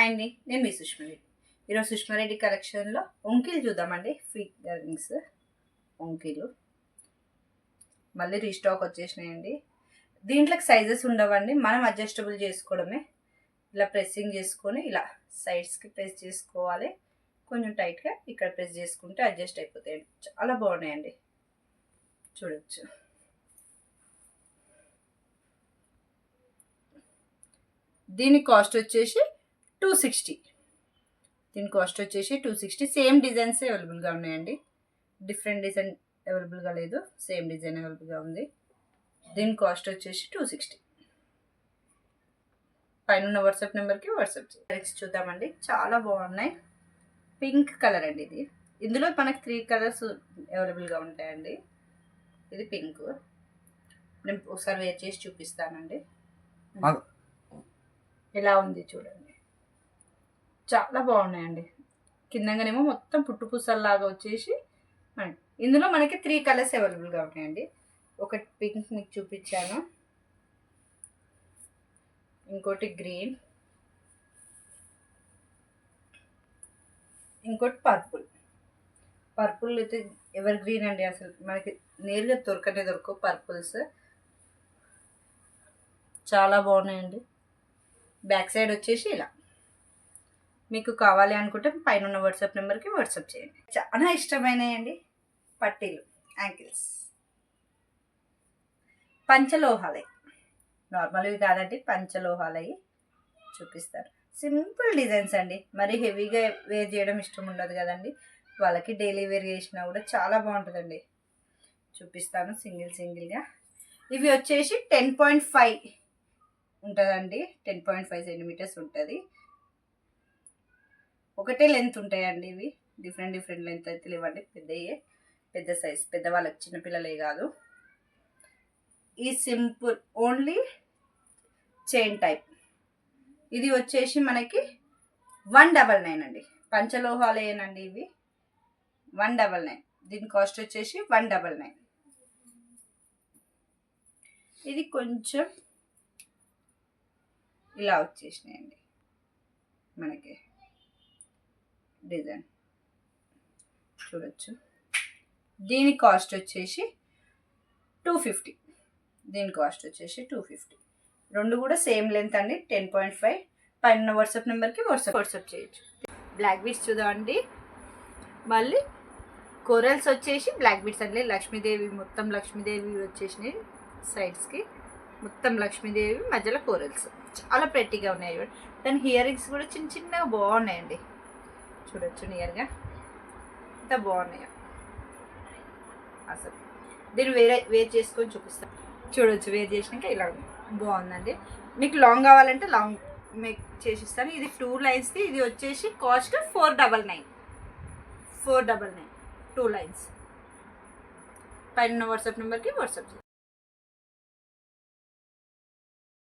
Hi అండి, నేను మీ సుష్మారెడ్డి. ఈరోజు సుష్మారెడ్డి కలెక్షన్లో వంకీలు చూద్దామండి. ఫింగర్ రింగ్స్ వంకీలు మళ్ళీ రీస్టాక్ వచ్చేసినాయండి. దీంట్లోకి సైజెస్ ఉండవండి, మనం అడ్జస్టబుల్ చేసుకోవడమే. ఇలా ప్రెస్సింగ్ చేసుకొని ఇలా సైడ్స్కి ప్రెస్ చేసుకోవాలి. కొంచెం టైట్గా ఇక్కడ ప్రెస్ చేసుకుంటే అడ్జస్ట్ అయిపోతాయండి. చాలా బాగున్నాయండి, చూడొచ్చు. దీని కాస్ట్ వచ్చేసి 260. దీని కాస్ట్ వచ్చేసి 260. సేమ్ డిజైన్స్ అవైలబుల్గా ఉన్నాయండి, డిఫరెంట్ డిజైన్ అవైలబుల్గా లేదు, సేమ్ డిజైన్ అవైలబుల్గా ఉంది. దీని కాస్ట్ వచ్చేసి 260. పైన ఉన్న వాట్సాప్ నెంబర్కి వాట్సాప్ చేసి చూద్దామండి. చాలా బాగున్నాయి. పింక్ కలర్ అండి ఇది. ఇందులో మనకి 3 కలర్స్ అవైలబుల్గా ఉంటాయండి. ఇది పింక్. నేను ఒకసారి వేర్ చేసి చూపిస్తానండి. ఎలా ఉంది చూడండి, చాలా బాగున్నాయండి. కిందగానేమో మొత్తం పుట్టుపూసల్లాగా వచ్చేసి ఇందులో మనకి 3 కలర్స్ అవైలబుల్గా ఉన్నాయండి. ఒకటి పింక్ మీకు చూపించాను, ఇంకోటి గ్రీన్, ఇంకోటి పర్పుల్ అయితే ఎవర్ గ్రీన్ అండి. అసలు మనకి నేరుగా దొరకవు పర్పుల్స్. చాలా బాగున్నాయండి. బ్యాక్ సైడ్ వచ్చేసి ఇలా. మీకు కావాలి అనుకుంటే పైన ఉన్న వాట్సాప్ నెంబర్కి వాట్సాప్ చేయండి. చాలా ఇష్టమైనయండి పట్టీలు, యాంకిల్స్, పంచలోహాలై. నార్మల్వి కాదండి, పంచలోహాలై చూపిస్తారు. సింపుల్ డిజైన్స్ అండి, మరి హెవీగా వేర్ చేయడం ఇష్టం ఉండదు కదండి, వాళ్ళకి డైలీ వేర్ చేసినా కూడా చాలా బాగుంటుందండి. చూపిస్తాను సింగిల్గా. ఇవి వచ్చేసి 10.5 ఉంటుందండి, 10.5 సెంటీమీటర్స్ ఉంటుంది. ఒకటే లెంత్ ఉంటాయండి ఇవి. డిఫరెంట్ లెంత్ అయితే లేవండి, పెద్ద సైజ్, పెద్దవాళ్ళకి, చిన్నపిల్లలే కాదు. ఈ సింపుల్ ఓన్లీ చైన్ టైప్. ఇది వచ్చేసి మనకి 199 అండి. పంచలోహాలేనండి ఇవి. 199. దీని కాస్ట్ వచ్చేసి 199. ఇది కొంచెం ఇలా వచ్చేసినాయండి మనకి డిజైన్, చూడొచ్చు. దీని కాస్ట్ వచ్చేసి 250. దీని కాస్ట్ వచ్చేసి 250. రెండు కూడా సేమ్ లెంత్ అండి, 10.5. పైన వాట్సాప్ నెంబర్కి వాట్సాప్ చేయొచ్చు. బ్లాక్ బీడ్స్ చూద్దామండి. మళ్ళీ కోరల్స్ వచ్చేసి బ్లాక్ బీడ్స్ అండి. లక్ష్మీదేవి, మొత్తం లక్ష్మీదేవి వచ్చేసినాయి సైడ్స్కి, మొత్తం లక్ష్మీదేవి, మధ్యలో కోరల్స్. చాలా ప్రెట్టిగా ఉన్నాయి. దాని హియర్ రింగ్స్ కూడా చిన్నగా బాగున్నాయండి, చూడొచ్చు నియర్గా ఎంత బాగున్నాయో అసలు. దీన్ని వేర్ చేసుకొని చూపిస్తాను, చూడొచ్చు. వేర్ చేసినాక ఇలా బాగుందండి. మీకు లాంగ్ కావాలంటే లాంగ్ మేక్ చేసిస్తాను. ఇది 2 లైన్స్ది. ఇది వచ్చేసి కాస్ట్ 499. 2 లైన్స్. పైన వాట్సాప్ నెంబర్కి వాట్సాప్